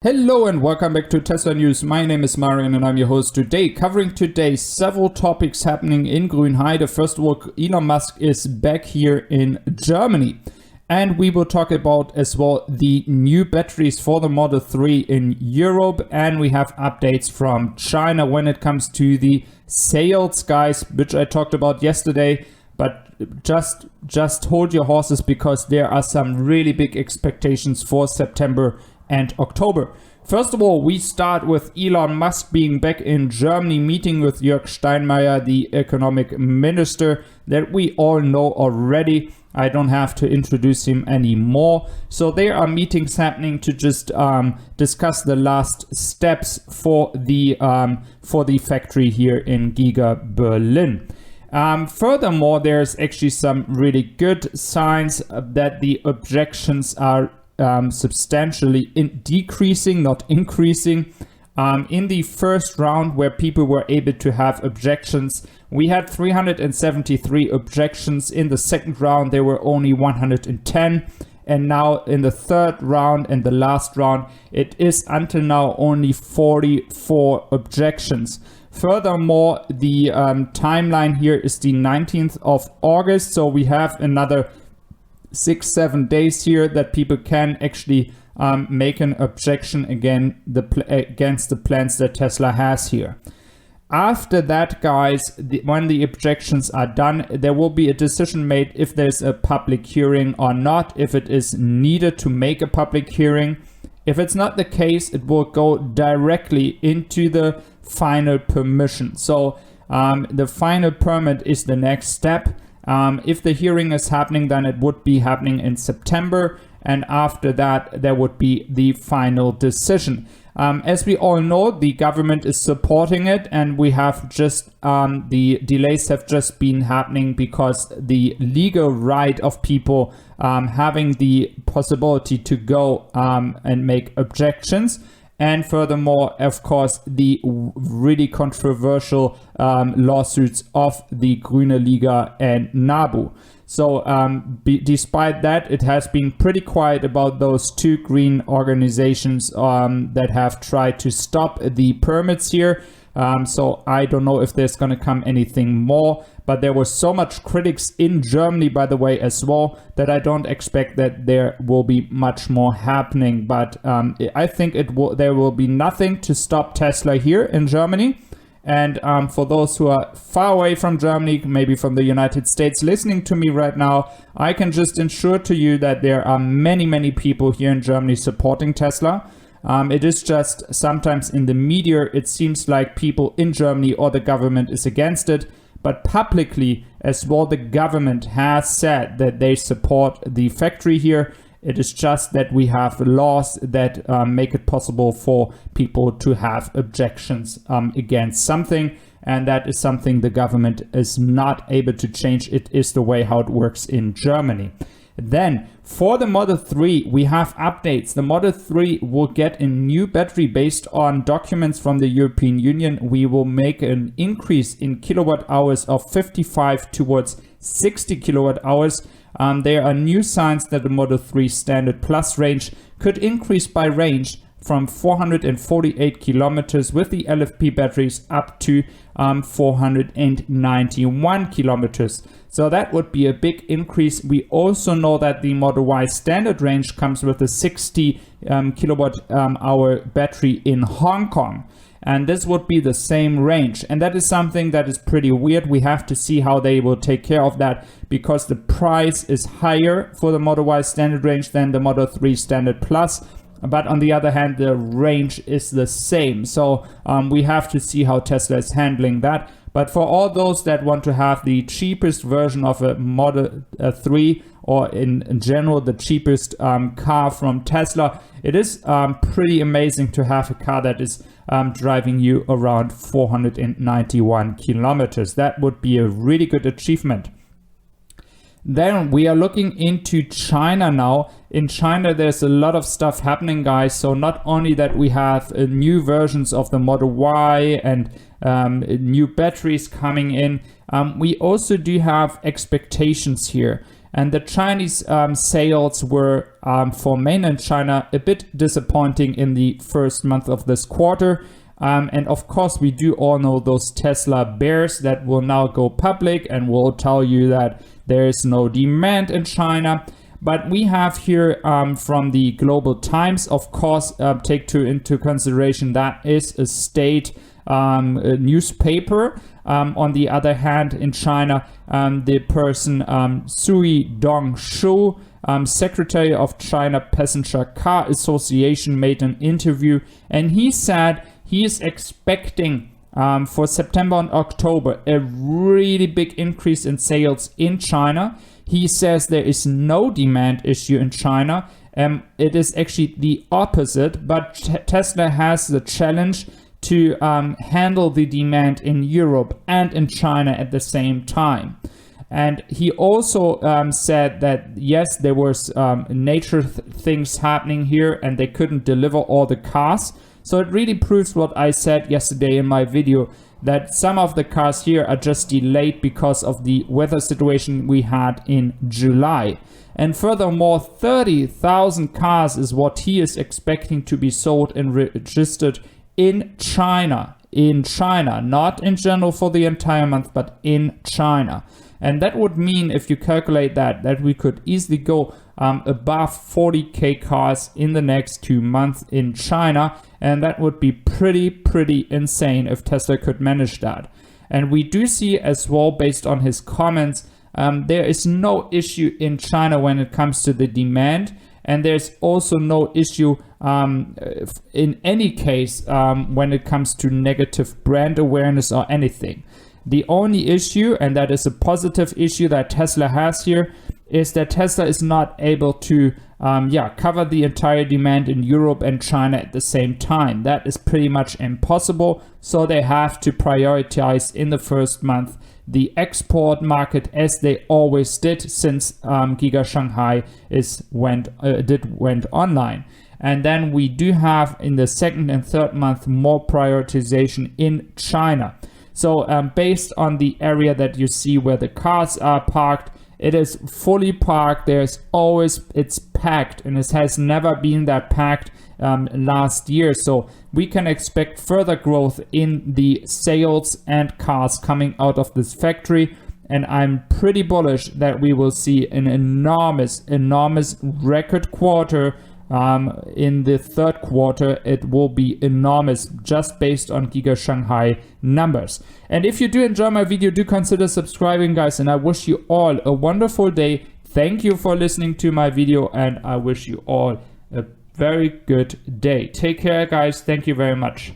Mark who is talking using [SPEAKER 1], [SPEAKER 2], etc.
[SPEAKER 1] Hello and welcome back to Teslanews. My name is Marian and I'm your host today. Covering today several topics happening in Grünheide. First of all, Elon Musk is back here in Germany. And we will talk about as well the new batteries for the Model 3 in Europe. And we have updates from China when it comes to the sales, guys, which I talked about yesterday. But just hold your horses because there are some really big expectations for September and October. First of all, we start with Elon Musk being back in Germany, meeting with Jörg Steinmeier, the economic minister that we all know already. I don't have to introduce him anymore. So there are meetings happening to just discuss the last steps for the factory here in Giga Berlin. Furthermore, there's actually some really good signs that the objections are substantially decreasing, not increasing. In the first round where people were able to have objections, we had 373 objections. In the second round, there were only 110. And now in the third round and the last round, it is until now only 44 objections. Furthermore, the timeline here is the 19th of August. So we have another 6-7 days here that people can actually make an objection against the plans that Tesla has here. After that, guys, when the objections are done, there will be a decision made if there's a public hearing or not, if it is needed to make a public hearing. If it's not the case, it will go directly into the final permission. So the final permit is the next step. If the hearing is happening, then it would be happening in September. And after that, there would be the final decision. As we all know, the government is supporting it. And we have just, the delays have just been happening because the legal right of people having the possibility to go and make objections. And furthermore, of course, the really controversial lawsuits of the Grüne Liga and NABU. So despite that, it has been pretty quiet about those two green organizations that have tried to stop the permits here. So I don't know if there's going to come anything more. But there was so much critics in Germany, by the way, as well, that I don't expect that there will be much more happening. But I think there will be nothing to stop Tesla here in Germany. And for those who are far away from Germany, maybe from the United States, listening to me right now, I can just ensure to you that there are many, many people here in Germany supporting Tesla. It is just sometimes in the media, it seems like people in Germany or the government is against it. But publicly as well, the government has said that they support the factory here. It is just that we have laws that make it possible for people to have objections against something. And that is something the government is not able to change. It is the way how it works in Germany. Then for the Model 3, we have updates. The Model 3 will get a new battery based on documents from the European Union. We will make an increase in kilowatt hours of 55 towards 60 kilowatt hours. There are new signs that the Model 3 Standard Plus range could increase by range from 448 kilometers with the LFP batteries up to 491 kilometers. So that would be a big increase. We also know that the Model Y standard range comes with a 60 kilowatt hour battery in Hong Kong. And this would be the same range. And that is something that is pretty weird. We have to see how they will take care of that because the price is higher for the Model Y standard range than the Model 3 Standard Plus. But on the other hand, the range is the same. So we have to see how Tesla is handling that. But for all those that want to have the cheapest version of a Model 3 or in general the cheapest car from Tesla, it is pretty amazing to have a car that is driving you around 491 kilometers. That would be a really good achievement. Then we are looking into China now. In China, there's a lot of stuff happening, guys. So not only that we have new versions of the Model Y and new batteries coming in, we also do have expectations here. And the Chinese sales were for mainland China a bit disappointing in the first month of this quarter. And of course, we do all know those Tesla bears that will now go public and will tell you that there is no demand in China. But we have here from the Global Times, of course, take into consideration that is a state newspaper. On the other hand, in China, the person Sui Dongshu, Secretary of China Passenger Car Association, made an interview, and he said he is expecting for September and October a really big increase in sales in China. He says there is no demand issue in China. It is actually the opposite, but Tesla has the challenge to handle the demand in Europe and in China at the same time. And he also said that, yes, there was nature things happening here and they couldn't deliver all the cars. So it really proves what I said yesterday in my video, that some of the cars here are just delayed because of the weather situation we had in July. And furthermore, 30,000 cars is what he is expecting to be sold and registered in China, not in general for the entire month, but in China. And that would mean, if you calculate that we could easily go above 40k cars in the next 2 months in China. And that would be pretty insane if Tesla could manage that. And we do see as well, based on his comments, there is no issue in China when it comes to the demand. And there's also no issue in any case when it comes to negative brand awareness or anything. The only issue, and that is a positive issue that Tesla has here, is that Tesla is not able to cover the entire demand in Europe and China at the same time. That is pretty much impossible. So they have to prioritize in the first month the export market, as they always did since Giga Shanghai went online. And then we do have in the second and third month more prioritization in China. So based on the area that you see where the cars are parked, it is fully parked. It's packed, and it has never been that packed last year. So we can expect further growth in the sales and cars coming out of this factory. And I'm pretty bullish that we will see an enormous record quarter. In the third quarter, it will be enormous just based on Giga Shanghai numbers. And if you do enjoy my video, do consider subscribing, guys, and I wish you all a wonderful day. Thank you for listening to my video, and I wish you all a very good day. Take care, guys. Thank you very much.